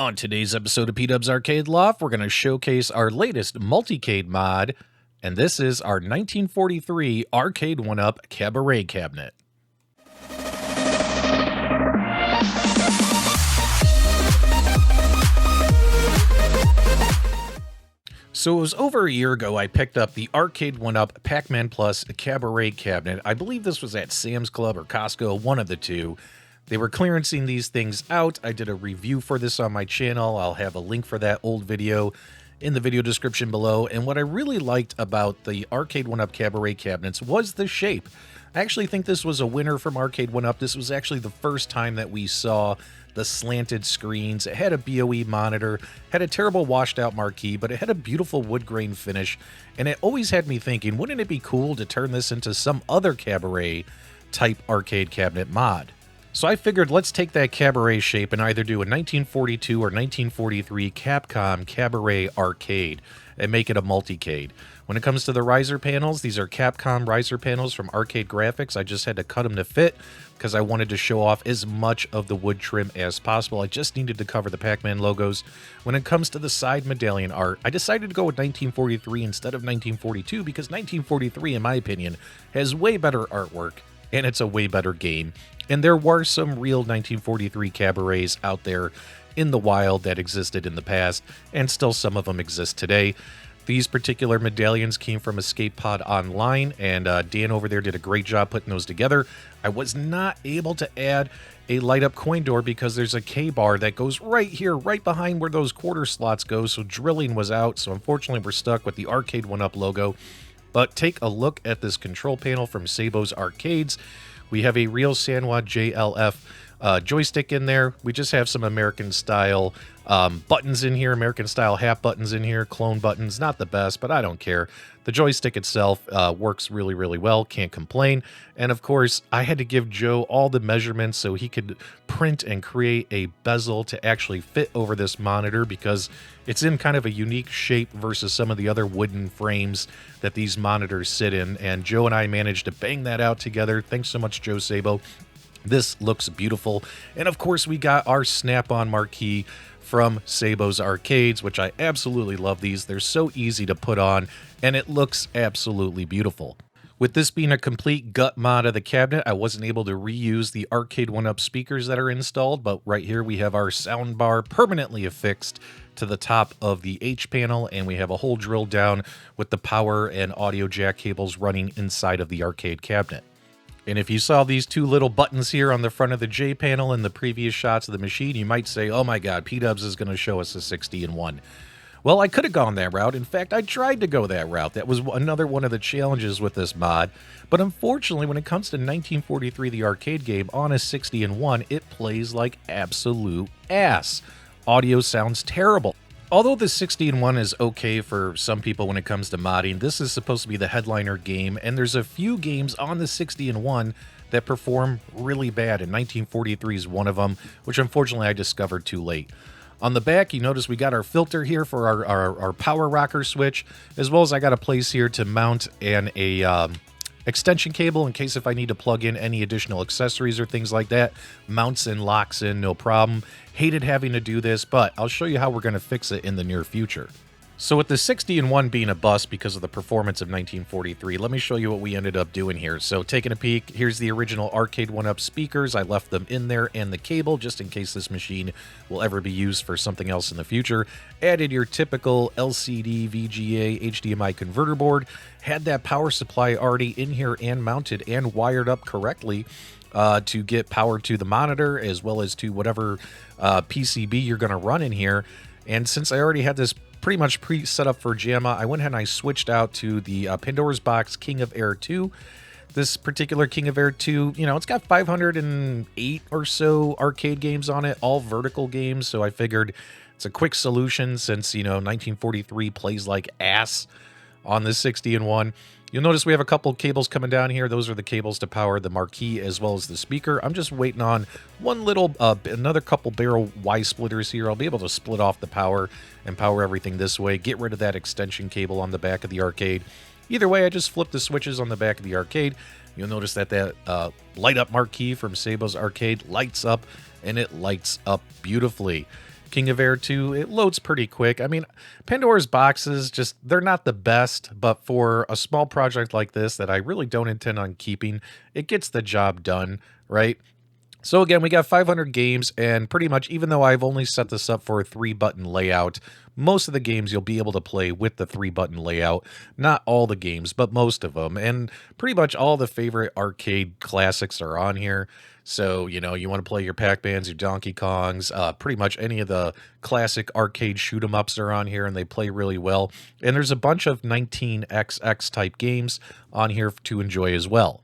On today's episode of PDubs Arcade Loft, we're going to showcase our latest multicade mod, and this is our 1943 Arcade1Up Cabaret cabinet. So it was over a year ago I picked up the Arcade1Up Pac-Man Plus Cabaret cabinet. I believe this was at Sam's Club or Costco, one of the two. They were clearancing these things out. I did a review for this on my channel. I'll have a link for that old video in the video description below. And what I really liked about the Arcade1Up Cabaret cabinets was the shape. I actually think this was a winner from Arcade1Up. This was actually the first time that we saw the slanted screens. It had a BOE monitor, had a terrible washed out marquee, but it had a beautiful wood grain finish. And it always had me thinking, wouldn't it be cool to turn this into some other Cabaret type arcade cabinet mod? So I figured let's take that Cabaret shape and either do a 1942 or 1943 CAPCOM Cabaret arcade and make it a multicade. When it comes to the riser panels, these are CAPCOM riser panels from Arcade Graphx. I just had to cut them to fit because I wanted to show off as much of the wood trim as possible. I just needed to cover the Pac-Man logos. When it comes to the side medallion art, I decided to go with 1943 instead of 1942 because 1943, in my opinion, has way better artwork and it's a way better game. And there were some real 1943 cabarets out there in the wild that existed in the past, and still some of them exist today. These particular medallions came from Escape Pod Online, and Dan over there did a great job putting those together. I was not able to add a light-up coin door because there's a K-bar that goes right here, right behind where those quarter slots go, so drilling was out, so unfortunately we're stuck with the Arcade1Up logo. But take a look at this control panel from Szabo's Arcades. We have a real Sanwa JLF joystick in there. We just have some American-style buttons in here, American-style half buttons in here, clone buttons. Not the best, but I don't care. The joystick itself works really, really well. Can't complain. And, of course, I had to give Joe all the measurements so he could print and create a bezel to actually fit over this monitor because it's in kind of a unique shape versus some of the other wooden frames that these monitors sit in. And Joe and I managed to bang that out together. Thanks so much, Joe Szabo. This looks beautiful. And, of course, we got our snap-on marquee from Szabo's Arcades, which I absolutely love these. They're so easy to put on, and it looks absolutely beautiful. With this being a complete gut mod of the cabinet, I wasn't able to reuse the Arcade1Up speakers that are installed, but right here we have our sound bar permanently affixed to the top of the H panel, and we have a hole drilled down with the power and audio jack cables running inside of the arcade cabinet. And if you saw these two little buttons here on the front of the J panel in the previous shots of the machine, you might say, oh my god, PDubs is going to show us a 60-in-1. Well, I could have gone that route. In fact, I tried to go that route. That was another one of the challenges with this mod. But unfortunately, when it comes to 1943, the arcade game, on a 60-in-1, it plays like absolute ass. Audio sounds terrible. Although the 60-in-1 is okay for some people when it comes to modding, this is supposed to be the headliner game, and there's a few games on the 60-in-1 that perform really bad, and 1943 is one of them, which unfortunately I discovered too late. On the back, you notice we got our filter here for our power rocker switch, as well as I got a place here to mount a extension cable in case if I need to plug in any additional accessories or things like that. Mounts and locks in, no problem. Hated having to do this, but I'll show you how we're going to fix it in the near future. So with the 60-in-1 being a bust because of the performance of 1943, let me show you what we ended up doing here. So taking a peek, here's the original Arcade1Up speakers. I left them in there and the cable just in case this machine will ever be used for something else in the future. Added your typical LCD, VGA, HDMI converter board. Had that power supply already in here and mounted and wired up correctly to get power to the monitor as well as to whatever PCB you're going to run in here. And since I already had this pretty much pre-set up for JAMA, I went ahead and I switched out to the Pandoras box King of Air 2. This particular King of Air 2, you know, it's got 508 or so arcade games on it, all vertical games, so I figured it's a quick solution since, you know, 1943 plays like ass on the 60-in-1. You'll notice we have a couple cables coming down here. Those are the cables to power the marquee as well as the speaker. I'm just waiting on one little, another couple barrel Y splitters here. I'll be able to split off the power and power everything this way. Get rid of that extension cable on the back of the arcade. Either way, I just flip the switches on the back of the arcade. You'll notice that light up marquee from Szabo's Arcade lights up, and it lights up beautifully. King of Air 2, it loads pretty quick. I mean, Pandora's boxes, just, they're not the best, but for a small project like this that I really don't intend on keeping, it gets the job done, right? So again, we got 500 games, and pretty much, even though I've only set this up for a 3-button layout, most of the games you'll be able to play with the 3-button layout. Not all the games, but most of them. And pretty much all the favorite arcade classics are on here. So, you know, you want to play your Pac-Mans, your Donkey Kongs, pretty much any of the classic arcade shoot-'em-ups are on here, and they play really well. And there's a bunch of 19XX type games on here to enjoy as well.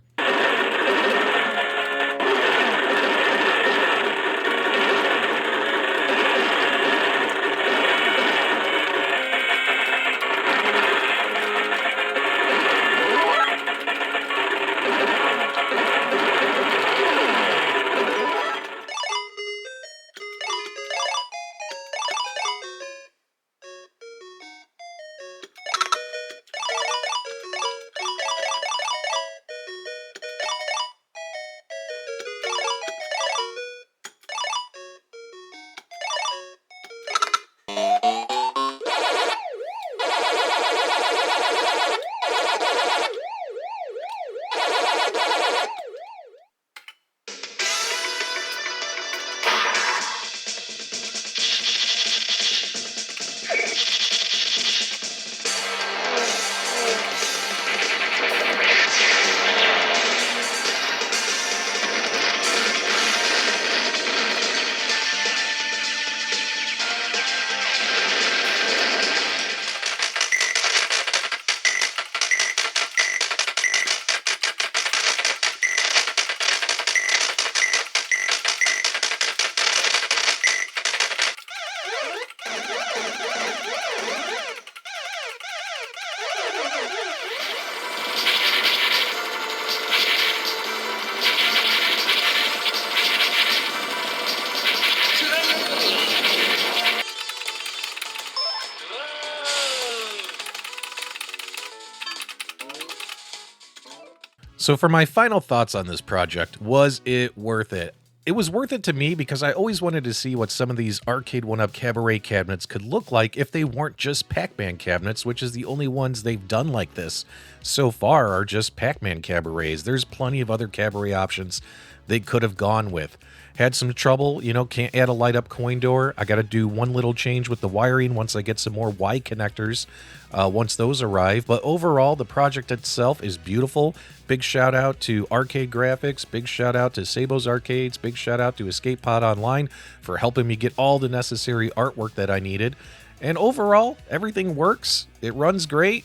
So for my final thoughts on this project, was it worth it? It was worth it to me because I always wanted to see what some of these Arcade1Up Cabaret cabinets could look like if they weren't just Pac-Man cabinets, which is the only ones they've done like this so far are just Pac-Man cabarets. There's plenty of other cabaret options they could have gone with. Had some trouble, you know, can't add a light up coin door. I got to do one little change with the wiring once I get some more Y connectors, once those arrive. But overall, the project itself is beautiful. Big shout out to Arcade Graphx. Big shout out to Szabo's Arcades. Big shout out to Escape Pod Online for helping me get all the necessary artwork that I needed. And overall, everything works. It runs great.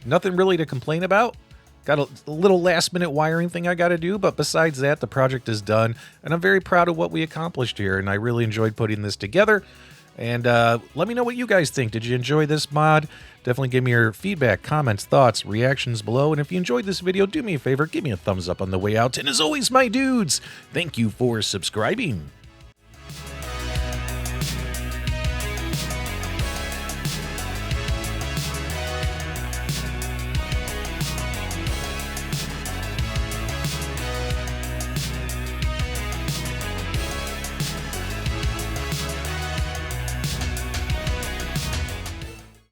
Nothing really to complain about. Got a little last-minute wiring thing I got to do, but besides that, the project is done, and I'm very proud of what we accomplished here, and I really enjoyed putting this together. And let me know what you guys think. Did you enjoy this mod? Definitely give me your feedback, comments, thoughts, reactions below. And if you enjoyed this video, do me a favor, give me a thumbs up on the way out. And as always, my dudes, thank you for subscribing.